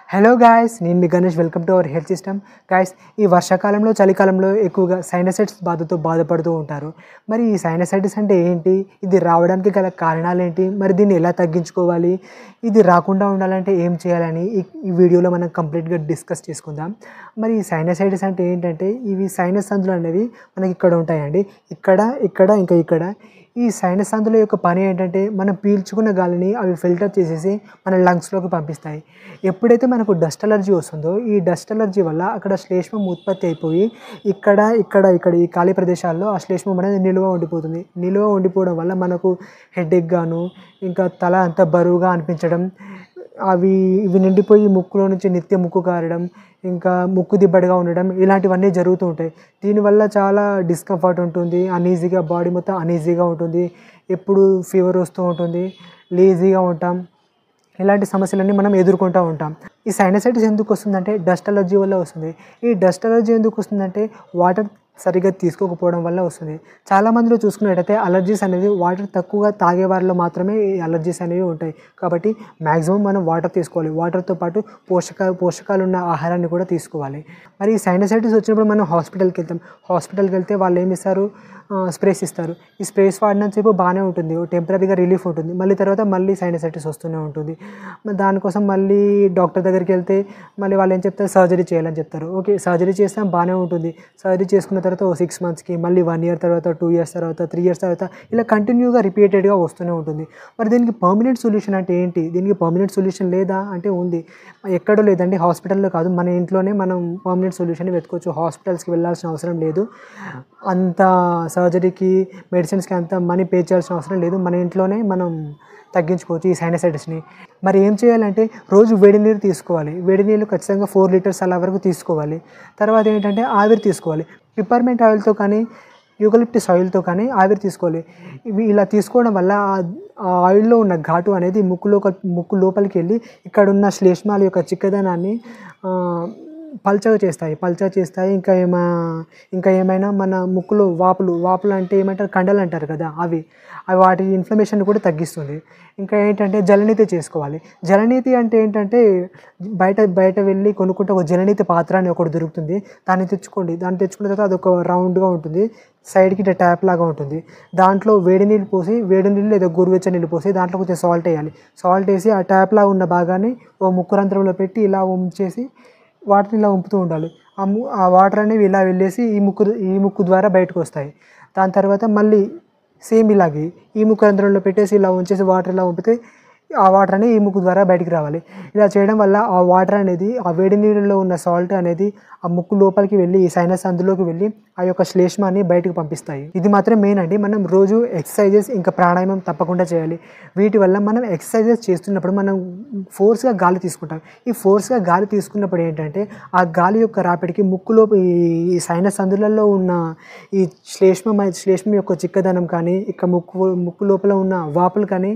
Hello guys, నేను మీ Ganesh. Welcome to our health system. Guys, ఈ వర్షాకాలంలో చలికాలంలో ఎక్కువగా సైనసైటిస్ బాధతో బాధపడుతూ ఉంటారు. మరి ఈ సైనసైటిస్ అంటే ఏంటి, ఇది రావడానికి గల కారణాలు ఏంటి, మరి దీన్ని ఎలా తగ్గించుకోవాలి, ఇది రాకుండా ఉండాలంటే ఏం చేయాలని ఈ వీడియోలో మనం కంప్లీట్గా డిస్కస్ చేసుకుందాం. మరి ఈ సైనసైటిస్ అంటే ఏంటంటే, ఇవి సైనస్ సందులు అనేవి మనకి ఇక్కడ ఉంటాయండి, ఇక్కడ ఇక్కడ ఇంకా ఇక్కడ. ఈ సైనస్ సందుల యొక్క పని ఏంటంటే, మనం పీల్చుకున్న గాలిని అవి ఫిల్టర్ చేసేసి మన లంగ్స్లోకి పంపిస్తాయి. ఎప్పుడైతే మనకు డస్ట్ అలర్జీ వస్తుందో, ఈ డస్ట్ అలర్జీ వల్ల అక్కడ శ్లేష్మం ఉత్పత్తి అయిపోయి ఇక్కడ ఇక్కడ ఇక్కడ ఈ ఖాళీ ప్రదేశాల్లో ఆ శ్లేష్మం అనేది నిల్వ ఉండిపోతుంది. నిల్వ ఉండిపోవడం వల్ల మనకు హెడేక్ గాను, ఇంకా తల అంతా బరువుగా అనిపించడం, ఇవి నిండిపోయి ముక్కులో నుంచి నిత్యం ముక్కు కారడం, ఇంకా ముక్కు దిబ్బడిగా ఉండడం, ఇలాంటివన్నీ జరుగుతూ ఉంటాయి. దీనివల్ల చాలా డిస్కంఫర్ట్ ఉంటుంది, అనీజీగా బాడీ మొత్తం అనీజీగా ఉంటుంది, ఎప్పుడు ఫీవర్ వస్తూ ఉంటుంది, లేజీగా ఉంటాం. ఇలాంటి సమస్యలన్నీ మనం ఎదుర్కొంటూ ఉంటాం. ఈ సైనసైటిస్ ఎందుకు వస్తుందంటే డస్ట్ అలర్జీ వల్ల వస్తుంది. ఈ డస్ట్ అలర్జీ ఎందుకు వస్తుందంటే వాటర్ సరిగ్గా తీసుకోకపోవడం వల్ల వస్తుంది. చాలామందిలో చూసుకున్నట్టయితే అలర్జీస్ అనేవి వాటర్ తక్కువగా తాగే వారిలో మాత్రమే ఈ అలర్జీస్ అనేవి ఉంటాయి. కాబట్టి మ్యాక్సిమం మనం వాటర్ తీసుకోవాలి. వాటర్తో పాటు పోషకాలు ఉన్న ఆహారాన్ని కూడా తీసుకోవాలి. మరి ఈ సైనసైటిస్ వచ్చినప్పుడు మనం హాస్పిటల్కి వెళ్తాం. హాస్పిటల్కి వెళ్తే వాళ్ళు ఏమి ఇస్తారు, స్ప్రేస్ ఇస్తారు. ఈ స్ప్రేస్ వాడినంతసేపు బాగానే ఉంటుంది, టెంపరీగా రిలీఫ్ ఉంటుంది. తర్వాత మళ్ళీ సైనసైటిస్ వస్తూనే ఉంటుంది. దానికోసం మళ్ళీ డాక్టర్ దగ్గరికి వెళ్తే మళ్ళీ వాళ్ళు ఏం చెప్తారు, సర్జరీ చేయాలని చెప్తారు. ఓకే, సర్జరీ చేస్తాం, బాగానే ఉంటుంది. సర్జరీ చేసుకున్న తర్వాత 6 monthsకి, మళ్ళీ 1 year తర్వాత, 2 years తర్వాత, 3 years తర్వాత ఇలా కంటిన్యూగా రిపీటెడ్గా వస్తూనే ఉంటుంది. మరి దీనికి పర్మనెంట్ సొల్యూషన్ అంటే ఏంటి, దీనికి పర్మనెంట్ సొల్యూషన్ లేదా అంటే ఉంది. ఎక్కడో లేదండి, హాస్పిటల్లో కాదు, మన ఇంట్లోనే మనం పర్మనెంట్ సొల్యూషన్ వెతుకోవచ్చు. హాస్పిటల్స్కి వెళ్ళాల్సిన అవసరం లేదు, అంత సర్జరీకి మెడిసిన్స్కి అంత మనీ పే చేయాల్సిన అవసరం లేదు. మన ఇంట్లోనే మనం తగ్గించుకోవచ్చు ఈ సైనసైటిస్ని. మరి ఏం చేయాలంటే, రోజు వేడి నీరు తీసుకోవాలి. వేడి నీళ్ళు ఖచ్చితంగా 4 liters అలా వరకు తీసుకోవాలి. తర్వాత ఏంటంటే ఆవిరి తీసుకోవాలి. పిప్పర్మెంట్ ఆయిల్తో కానీ, యూకలిప్టస్ ఆయిల్తో కానీ ఆవిరి తీసుకోవాలి. ఇవి ఇలా తీసుకోవడం వల్ల ఆ ఆయిల్లో ఉన్న ఘాటు అనేది ముక్కు లోపలికి వెళ్ళి ఇక్కడున్న శ్లేష్మాల యొక్క చిక్కదనాన్ని పల్చగా చేస్తాయి. ఇంకా ఏమైనా మన ముక్కులో వాపులు అంటే ఏమంటారు, కండలు అంటారు కదా, అవి వాటి ఇన్ఫ్లమేషన్ కూడా తగ్గిస్తుంది. ఇంకా ఏంటంటే జలనీతి చేసుకోవాలి. జలనీతి అంటే ఏంటంటే, బయట వెళ్ళి కొనుక్కుంటే ఒక జలనీతి పాత్ర అని ఒకటి దొరుకుతుంది. దాన్ని తెచ్చుకున్న తర్వాత అదొక రౌండ్గా ఉంటుంది, సైడ్కి ట్యాప్ లాగా ఉంటుంది. దాంట్లో వేడి నీళ్ళు లేదా గోరువెచ్చని నీళ్ళు పోసి దాంట్లో కొంచెం సాల్ట్ వేయాలి. సాల్ట్ వేసి ఆ ట్యాప్ లాగా ఉన్న భాగాన్ని ఓ ముక్కు రంధ్రంలో పెట్టి ఇలా ఉంచేసి వాటర్ని ఇలా ఉంపుతూ ఉండాలి. ఆ వాటర్ అనేవి ఇలా వెళ్ళేసి ఈ ముక్కు ద్వారా బయటకు వస్తాయి. దాని తర్వాత మళ్ళీ సేమ్ ఇలాగే ఈ ముక్కు రంధ్రంలో పెట్టేసి ఇలా ఉంచేసి వాటర్ ఇలా ఉంపితే ఆ వాటర్ అనేది ఈ ముక్కు ద్వారా బయటికి రావాలి. ఇలా చేయడం వల్ల ఆ వాటర్ అనేది, ఆ వేడి నీళ్ళలో ఉన్న సాల్ట్ అనేది ఆ ముక్కు లోపలికి వెళ్ళి ఈ సైనస్ అందులోకి వెళ్ళి ఆ యొక్క శ్లేష్మాన్ని బయటకు పంపిస్తాయి. ఇది మాత్రం మెయిన్ అండి. మనం రోజు ఎక్సర్సైజెస్ ఇంకా ప్రాణాయామం తప్పకుండా చేయాలి. వీటి వల్ల మనం ఎక్సర్సైజెస్ చేస్తున్నప్పుడు మనం ఫోర్స్గా గాలి తీసుకుంటాం. ఈ ఫోర్స్గా గాలి తీసుకున్నప్పుడు ఏంటంటే, ఆ గాలి యొక్క రాపిడికి ఈ సైనస్ అందులలో ఉన్న ఈ శ్లేష్మం యొక్క చిక్కదనం కానీ, ఇక ముక్కు లోపల ఉన్న వాపులు కానీ,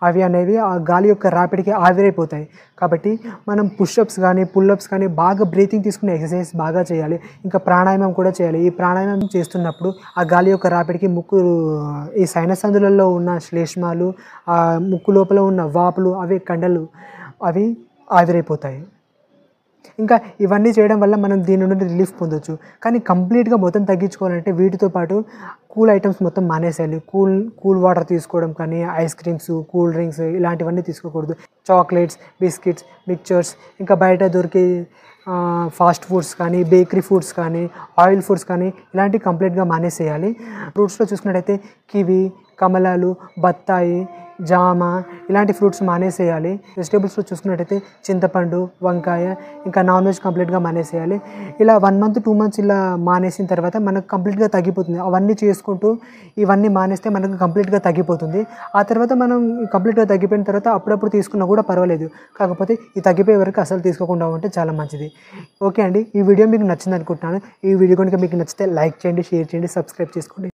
అవి అనేవి ఆ గాలి యొక్క రాపిడికి ఆవిరైపోతాయి. కాబట్టి మనం పుషప్స్ కానీ, పుల్అప్స్ కానీ బాగా బ్రీతింగ్ తీసుకునే ఎక్సర్సైజ్ బాగా చేయాలి. ఇంకా ప్రాణాయామం కూడా చేయాలి. ఈ ప్రాణాయామం చేస్తున్నప్పుడు ఆ గాలి యొక్క రాపిడికి ఈ సైనస్ అందులలో ఉన్న శ్లేష్మాలు, ఆ ముక్కు లోపల ఉన్న వాపులు, కండలు అవి ఆవిరైపోతాయి. ఇంకా ఇవన్నీ చేయడం వల్ల మనం దీని నుండి రిలీఫ్ పొందొచ్చు. కానీ కంప్లీట్గా మొత్తం తగ్గించుకోవాలంటే వీటితో పాటు కూల్ ఐటమ్స్ మొత్తం మానేసేయాలి. కూల్ వాటర్ తీసుకోవడం కానీ, ఐస్ క్రీమ్స్, కూల్ డ్రింక్స్ ఇలాంటివన్నీ తీసుకోకూడదు. చాక్లెట్స్, బిస్కెట్స్, మిక్చర్స్, ఇంకా బయట దొరికే ఫాస్ట్ ఫుడ్స్ కానీ, బేకరీ ఫుడ్స్ కానీ, ఆయిల్ ఫుడ్స్ కానీ ఇలాంటివి కంప్లీట్గా మానేసేయాలి. ఫ్రూట్స్లో చూసుకున్నట్టయితే కివి, కమలాలు, బత్తాయి, జామ ఇలాంటి ఫ్రూట్స్ మానేసేయాలి. వెజిటేబుల్స్లో చూసుకున్నట్టయితే చింతపండు, వంకాయ, ఇంకా నాన్ వెజ్ కంప్లీట్గా మానేసేయాలి. ఇలా 1 month 2 months ఇలా మానేసిన తర్వాత మనకు కంప్లీట్గా తగ్గిపోతుంది. అవన్నీ చేసుకుంటూ ఇవన్నీ మానేస్తే మనకు కంప్లీట్గా తగ్గిపోతుంది. ఆ తర్వాత మనం కంప్లీట్గా తగ్గిపోయిన తర్వాత అప్పుడప్పుడు తీసుకున్నా కూడా పర్వాలేదు. కాకపోతే ఈ తగ్గిపోయే వరకు అసలు తీసుకోకుండా ఉంటే చాలా మంచిది. ఓకే అండి, ఈ వీడియో మీకు నచ్చింది అనుకుంటున్నాను. ఈ వీడియో కనుక మీకు నచ్చితే లైక్ చేయండి, షేర్ చేయండి, సబ్స్క్రైబ్ చేసుకోండి.